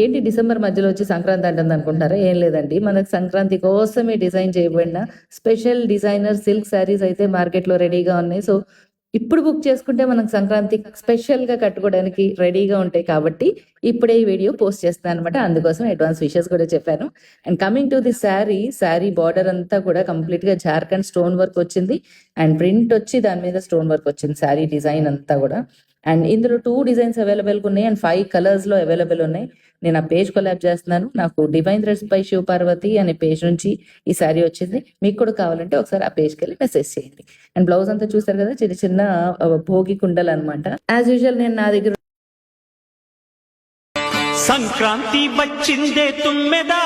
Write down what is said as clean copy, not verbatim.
ఏంటి డిసెంబర్ మధ్యలో వచ్చి సంక్రాంతి అంటుంది అనుకుంటారా? ఏం లేదండి, మనకు సంక్రాంతి కోసమే డిజైన్ చేయబడిన స్పెషల్ డిజైనర్ సిల్క్ శారీస్ అయితే మార్కెట్లో రెడీగా ఉన్నాయి. సో ఇప్పుడు బుక్ చేసుకుంటే మనకు సంక్రాంతి స్పెషల్ గా కట్టుకోవడానికి రెడీగా ఉంటాయి కాబట్టి ఇప్పుడే ఈ వీడియో పోస్ట్ చేస్తాను అనమాట. అందుకోసం అడ్వాన్స్ విషెస్ కూడా చెప్పాను. And coming to the sari border అంతా కూడా కంప్లీట్ గా జార్ఖండ్ స్టోన్ వర్క్ వచ్చింది అండ్ ప్రింట్ వచ్చి దాని మీద స్టోన్ వర్క్ వచ్చింది శారీ డిజైన్ అంతా కూడా. అండ్ ఇందులో 2 డిజైన్స్ అవైలబుల్గా ఉన్నాయి అండ్ 5 కలర్స్ లో అవైలబుల్ ఉన్నాయి. నేను ఆ పేజ్ కొలాబ్ చేస్తున్నాను. నాకు divine threads by Shiva Parvati అనే పేజ్ నుంచి ఈ శారీ వచ్చింది. మీకు కూడా కావాలంటే ఒకసారి ఆ పేజ్కి వెళ్ళి మెసేజ్ చేయండి. అండ్ బ్లౌజ్ అంతా చూసారు కదా, చిన్న చిన్న భోగి కుండలు అనమాట. యాజ్ యూజువల్ నేను నా దగ్గర సంక్రాంతి వచ్చిందే తుమ్మెదా